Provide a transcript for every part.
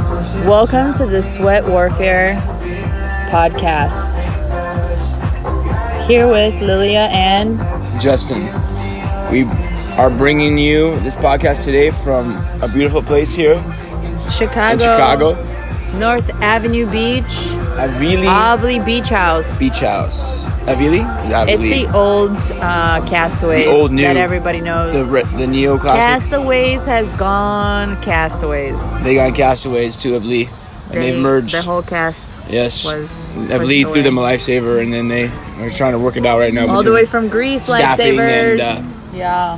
Welcome to the Sweat Warfare podcast. Here with Lilia and Justin. We are bringing you this podcast today from a beautiful place here in Chicago. North Avenue Beach. Avili Beach House. Avili? It's the old Castaways the old, new, that everybody knows. The neo-classic. Castaways has gone Castaways. They got Castaways to Avili. And they've merged. The whole cast was Avili threw them a lifesaver, and then they're trying to work it out right now. All the way from Greece, lifesavers. Yeah.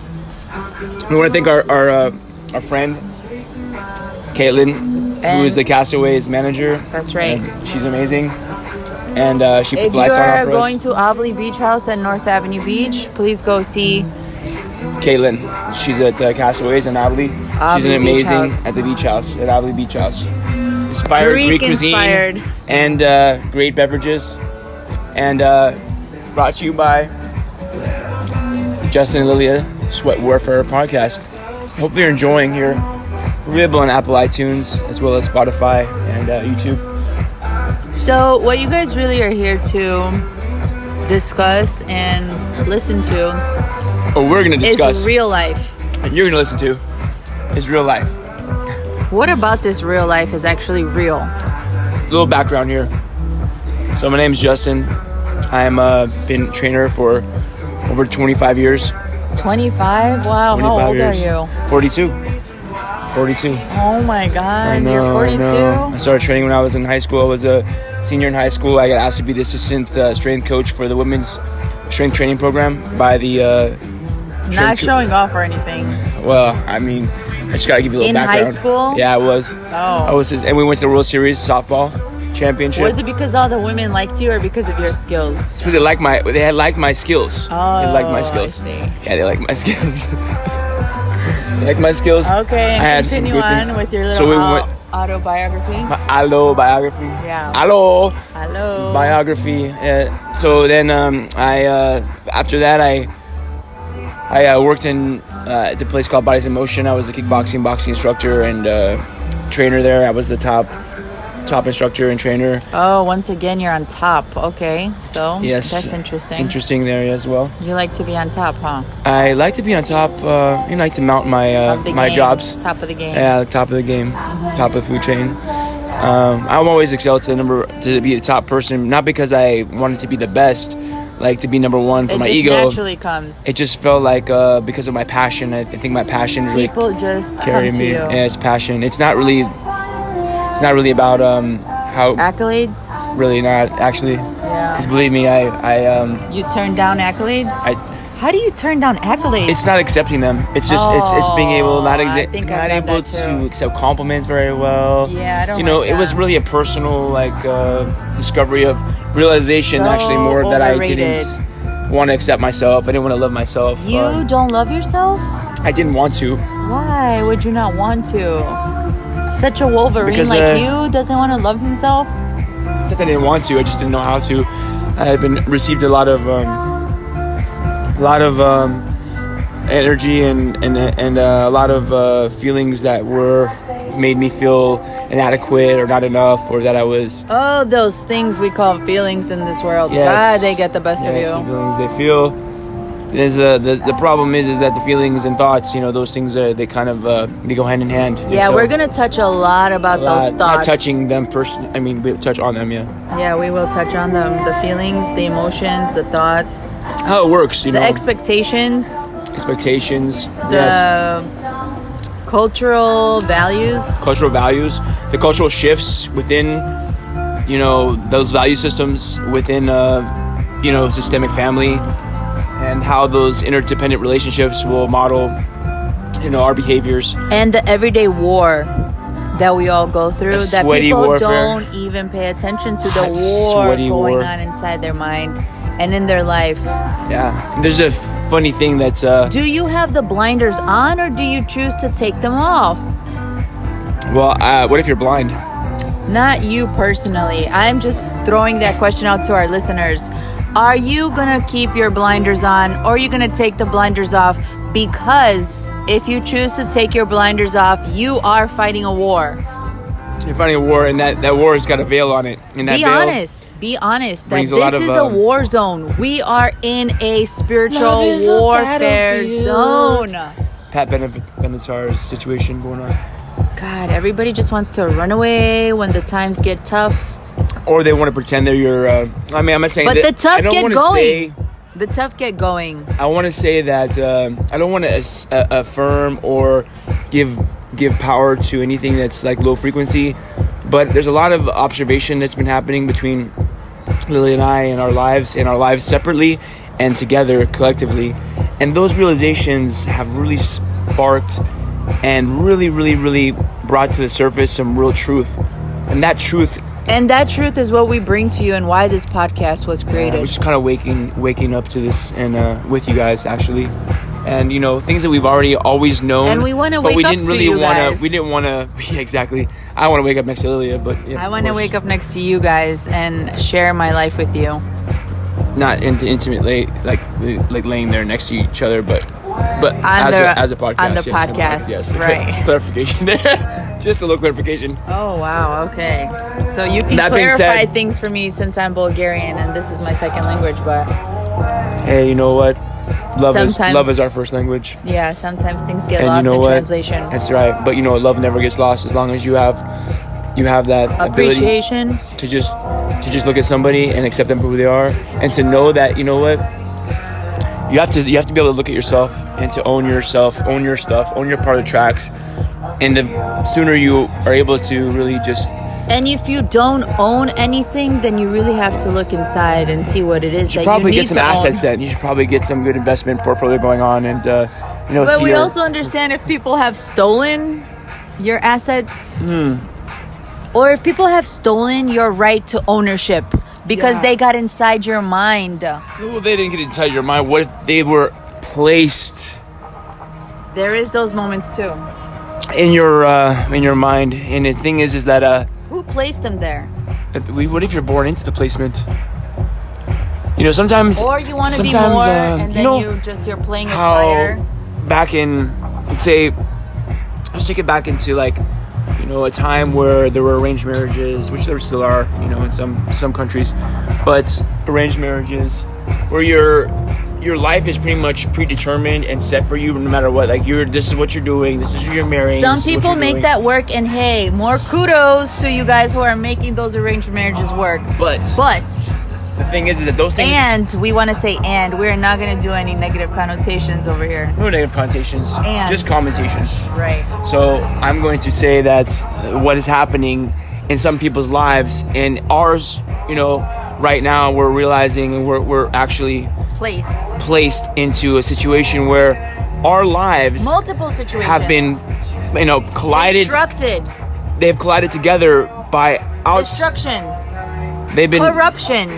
We want to thank our friend, Caitlin, who is the Castaways manager. That's right. She's amazing. And she put lights on our for us. If you are going to Avili Beach House at North Avenue Beach, please go see Caitlin. She's at Castaways in Avili. She's an amazing at the beach house, at Avili Beach House. Inspired Greek cuisine and great beverages. And brought to you by Justin and Lilia, Sweat Warfare podcast. Hopefully you're enjoying here. We're available on Apple iTunes as well as Spotify and YouTube. So what you guys really are here to discuss and listen to we're going to discuss is real life. And you're going to listen to is real life. What about this real life is actually real? A little background here. So my name is Justin. I'm been a trainer for over 25 years. 25? Wow, 25 how old years. Are you? 42. Oh my God, you're 42? I started training when I was in high school. I was a senior in high school. I got asked to be the assistant strength coach for the women's strength training program by the... Not showing off or anything. Well, I mean, I just got to give you a little background. In high school? Yeah, I was. Oh. And we went to the World Series softball championship. Was it because all the women liked you or because of your skills? It's because they had liked my skills. Oh, they liked my skills. I see. Yeah, they liked my skills. They liked my skills. Okay, and continue on with your little autobiography. My autobiography. Yeah. Hello. Biography. So then after that I worked in at the place called Bodies in Motion. I was a boxing instructor and trainer there. I was the top instructor and trainer. Oh, once again, you're on top. Okay, so yes, that's interesting. Interesting there as well. You like to be on top, huh? I like to be on top. I like to mount my jobs. Top of the game. Yeah, top of the game, top of the food chain. I'm always excelled to be the top person, not because I wanted to be the best, like to be number one for my ego. It naturally comes. It just felt like because of my passion. I think my passion really people just carry come me. To you. Yeah, it's passion. It's not really about how accolades. Really not actually. Yeah. Because believe me, I you turn down accolades. How do you turn down accolades? It's not accepting them. It's just it's being able not able to accept compliments very well. Yeah, I don't. It was really a personal discovery of realization. Actually, more that I didn't want to accept myself. I didn't want to love myself. You don't love yourself? I didn't want to. Why would you not want to? Such a Wolverine you doesn't want to love himself? It's not that I didn't want to. I just didn't know how to. I had received a lot of energy and a lot of feelings that made me feel inadequate or not enough, or that I was. Oh, those things we call feelings in this world. Yes. God, they get the best of you. The feelings they feel. There's the problem is that the feelings and thoughts, those things they kind of they go hand in hand. Yeah, we're gonna touch a lot about those thoughts. Not touching them personally. I mean, we touch on them. Yeah. Yeah, we will touch on them. The feelings, the emotions, the thoughts. How it works, The expectations. The cultural values. The cultural shifts within, those value systems within, systemic family. And how those interdependent relationships will model, our behaviors. And the everyday war that we all go through, that people warfare. Don't even pay attention to the war going on inside their mind and in their life. Yeah, there's a funny thing that's... Do you have the blinders on or do you choose to take them off? Well, what if you're blind? Not you personally. I'm just throwing that question out to our listeners. Are you going to keep your blinders on or are you going to take the blinders off? Because if you choose to take your blinders off, you are fighting a war. You're fighting a war, and that war has got a veil on it. And that Be veil honest. Be honest. That brings a lot this of, is a war zone. We are in a spiritual warfare zone. Pat Benatar's situation going on. God, everybody just wants to run away when the times get tough. Or they want to pretend they're your... I'm not saying But that... the tough get going. Say, the tough get going. I want to say that I don't want to affirm or give power to anything that's like low frequency, but there's a lot of observation that's been happening between Lily and I in our lives separately and together collectively, and those realizations have really sparked and really brought to the surface some real truth, and that truth is what we bring to you, and why this podcast was created. We're just kind of waking up to this, and with you guys actually, and things that we've always known, and we want to wake up to you guys. We didn't want to. Yeah, exactly. I want to wake up next to Lilia, but yeah, I want to wake up next to you guys and share my life with you. Not intimately, like laying there next to each other, but as a podcast. On the podcast, yes. Right. Clarification there. Just a little clarification. Oh, wow. Okay. So you can clarify things for me since I'm Bulgarian and this is my second language, but... Hey, you know what? Love is our first language. Yeah, sometimes things get lost in translation. That's right. But love never gets lost as long as you have that appreciation ability to just look at somebody and accept them for who they are, and to know that you have to be able to look at yourself and to own yourself, own your stuff, own your part of the tracks, and the sooner you are able to really just... And if you don't own anything, then you really have to look inside and see what it is that you need to own. You should probably get some assets then. You should probably get some good investment portfolio going on, and But we also understand if people have stolen your assets, or if people have stolen your right to ownership because they got inside your mind. Well, they didn't get inside your mind. What if they were placed? There is those moments too. In your mind, and the thing is that who placed them there? What if you're born into the placement? Sometimes. Or you want to be more, and then you're playing with fire. Back in, let's take it back into a time where there were arranged marriages, which there still are, in some countries, but arranged marriages where your life is pretty much predetermined and set for you no matter what. This is what you're doing, this is who you're marrying. Some people make that work, and hey, more kudos to you guys who are making those arranged marriages work. But the thing is that those things... And we want to say we're not going to do any negative connotations over here. No negative connotations, just commentations. Right. So I'm going to say that what is happening in some people's lives, and ours, right now we're realizing, and we're actually placed into a situation where our lives, multiple situations, have been collided, destructed. They've collided together by destruction. They've been corruption.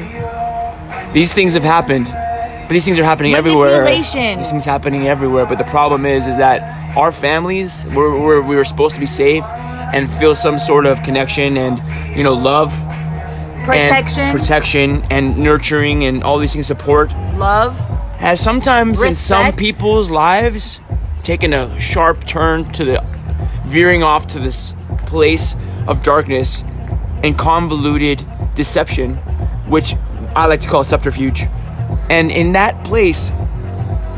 These things have happened, but these things are happening everywhere. These things happening everywhere. But the problem is that our families, where we were supposed to be safe and feel some sort of connection and love, protection and nurturing and all these things, support, love, has sometimes respect, in some people's lives taken a sharp turn to veering off to this place of darkness and convoluted deception, which I like to call subterfuge. And in that place,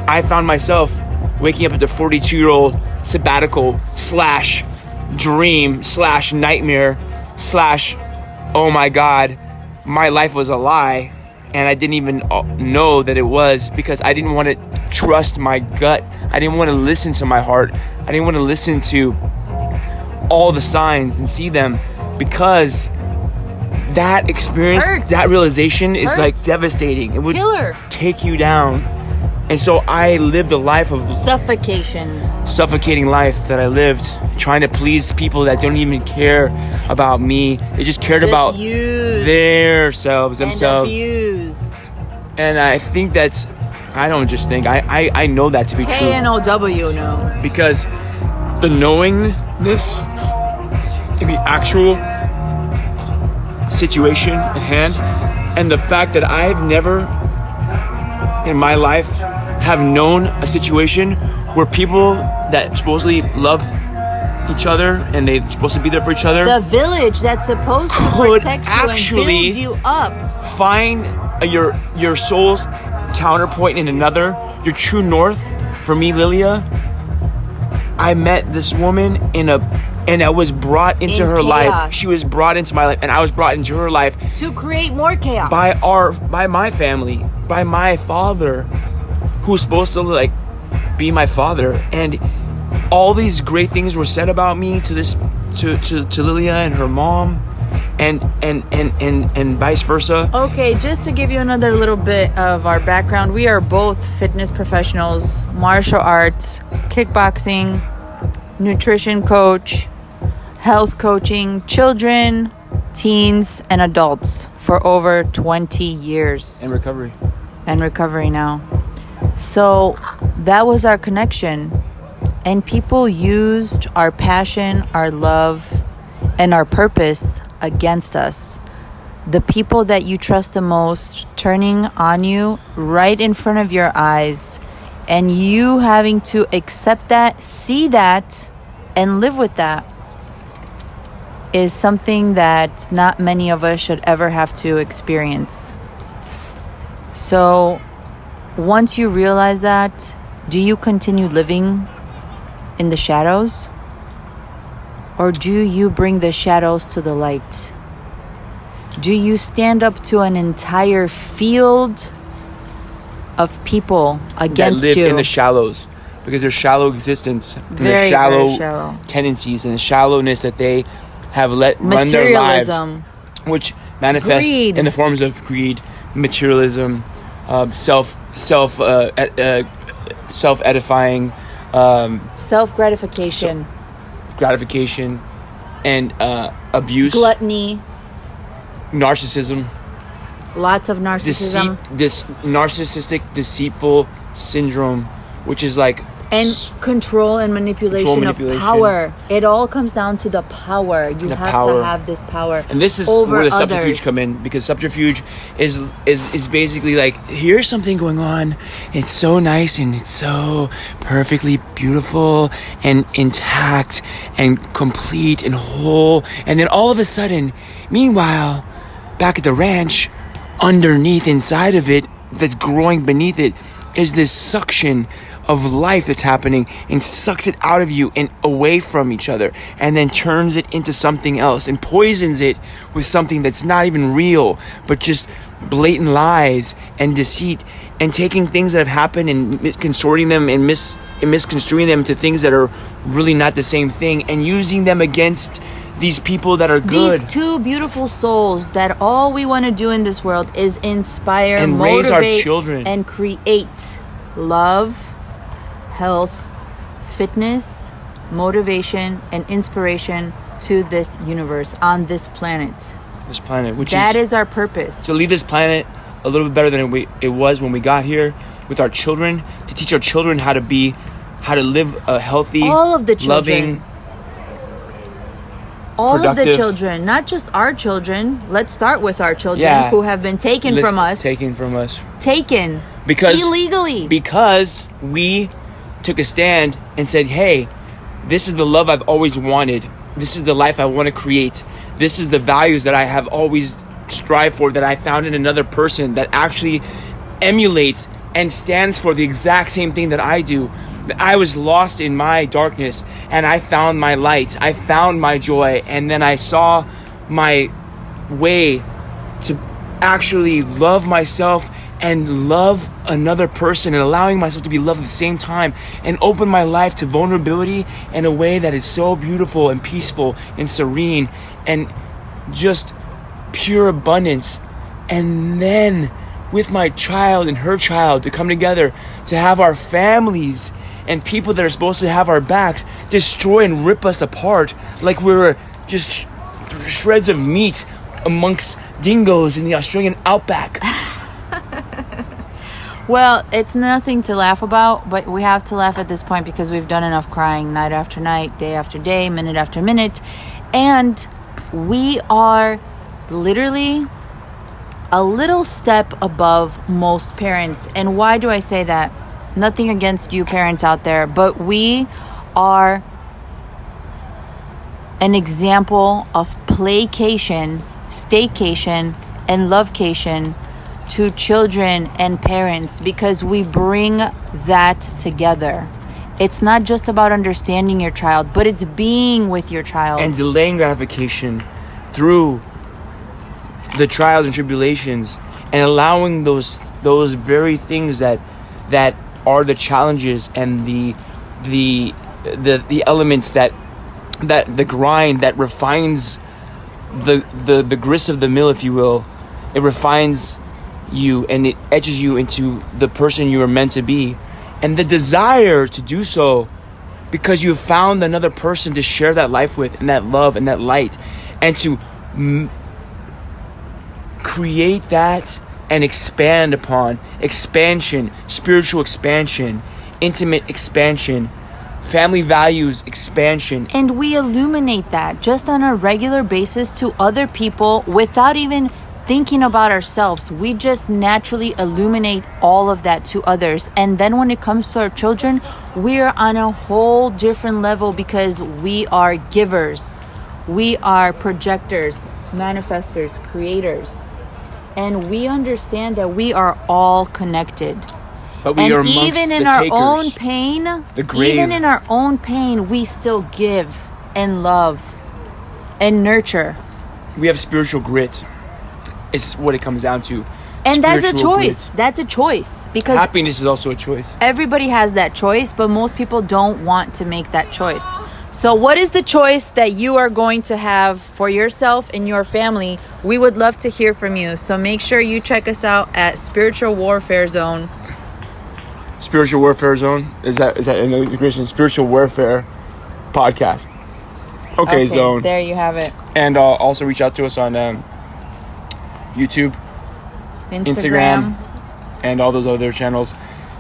I found myself waking up at the 42-year-old sabbatical / dream / nightmare / oh my God, my life was a lie, and I didn't even know that it was, because I didn't want to trust my gut. I didn't want to listen to my heart. I didn't want to listen to all the signs and see them, because that experience, that realization is devastating. It would take you down. And so I lived a life of suffocating life that I lived, trying to please people that don't even care about me. They just cared about themselves. And I think that's, I don't just think, I know that to be true. KNOW, no. Because the knowingness, the actual situation at hand, and the fact that I've never in my life have known a situation where people that supposedly love each other and they're supposed to be there for each other, The village that's supposed to could protect you actually and build you up. find your soul's counterpoint in another, your true north. For me, Lilia, I met this woman and I was brought into In her chaos. life. She was brought into my life, and I was brought into her life To create more chaos. by my family, by my father, who's supposed to like be my father. And all these great things were said about me to Lilia and her mom, and vice versa. Okay, just to give you another little bit of our background, we are both fitness professionals, martial arts, kickboxing, nutrition coach, health coaching, children, teens, and adults for over 20 years. And recovery now. So that was our connection. And people used our passion, our love, and our purpose against us. The people that you trust the most turning on you right in front of your eyes, and you having to accept that, see that, and live with that is something that not many of us should ever have to experience. So once you realize that, do you continue living in the shadows? Or do you bring the shadows to the light? Do you stand up to an entire field of people against that live you? in the shallows, because their shallow existence and Very, their shallow, very shallow tendencies and the shallowness that they have let run their lives, which manifest Greed. in the forms of greed, materialism, self edifying, self-gratification, gratification, and abuse, gluttony, narcissism, lots of narcissism, this narcissistic deceitful syndrome, which is like and control and manipulation of power. It all comes down to the power. You have to have this power. And this is over where the others. subterfuge come in, because subterfuge is basically like, here's something going on. It's so nice and it's so perfectly beautiful and intact and complete and whole. And then all of a sudden, meanwhile, back at the ranch, underneath, inside of it, that's growing beneath it, is this suction of life that's happening, and sucks it out of you and away from each other, and then turns it into something else and poisons it with something that's not even real, but just blatant lies and deceit, and taking things that have happened and consorting them and misconstruing them to things that are really not the same thing, and using them against these people that are good. These two beautiful souls that all we want to do in this world is inspire, and motivate, raise our children, and create love, health, fitness, motivation, and inspiration to this universe, on this planet. That is our purpose. To leave this planet a little bit better than it was when we got here, with our children, to teach our children how to live a healthy, all of the children, loving, all of the children, not just our children. Let's start with our children who have been taken from us. Taken. Illegally. Because we took a stand and said, hey, this is the love I've always wanted. This is the life I want to create. This is the values that I have always strived for, that I found in another person that actually emulates and stands for the exact same thing that I do. I was lost in my darkness, and I found my light. I found my joy, and then I saw my way to actually love myself and love another person, and allowing myself to be loved at the same time, and open my life to vulnerability in a way that is so beautiful and peaceful and serene and just pure abundance. And then with my child and her child, to come together, to have our families and people that are supposed to have our backs destroy and rip us apart like we were just shreds of meat amongst dingoes in the Australian outback. Well, it's nothing to laugh about, but we have to laugh at this point because we've done enough crying night after night, day after day, minute after minute. And we are literally a little step above most parents. And why do I say that? Nothing against you parents out there, but we are an example of playcation, staycation, and lovecation to children and parents, because we bring that together. It's not just about understanding your child, but it's being with your child. And delaying gratification through the trials and tribulations, and allowing those very things that are the challenges and the elements that the grind that refines the grist of the mill, if you will. It refines you and it etches you into the person you are meant to be, and the desire to do so because you found another person to share that life with, and that love and that light, and to create that and expand upon expansion, spiritual expansion, intimate expansion, family values expansion. And we illuminate that just on a regular basis to other people without even thinking about ourselves. We just naturally illuminate all of that to others. And then when it comes to our children, we're on a whole different level, because we are givers. We are projectors, manifestors, creators. And we understand that we are all connected. But we are amongst even in the our takers, own pain, even in our own pain, we still give and love and nurture. We have spiritual grit. It's what it comes down to. And that's a Spiritual choice. grit. That's a choice. Because Happiness is also a choice. everybody has that choice, but most people don't want to make that choice. So what is the choice that you are going to have for yourself and your family? We would love to hear from you. So make sure you check us out at Spiritual Warfare Zone. Spiritual Warfare Zone? Is that another Christian? Spiritual Warfare Podcast. Okay, Zone. There you have it. And also reach out to us on YouTube, Instagram, and all those other channels.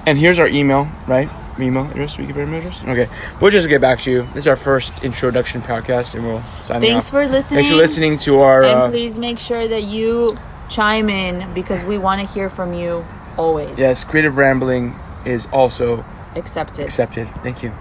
And here's our email, right? Email address? We give our email address? Okay. We'll just get back to you. This is our first introduction podcast, and we'll sign off. Thanks for listening. Thanks for listening to our... and please make sure that you chime in, because we want to hear from you always. Yes, creative rambling is also Accepted. Thank you.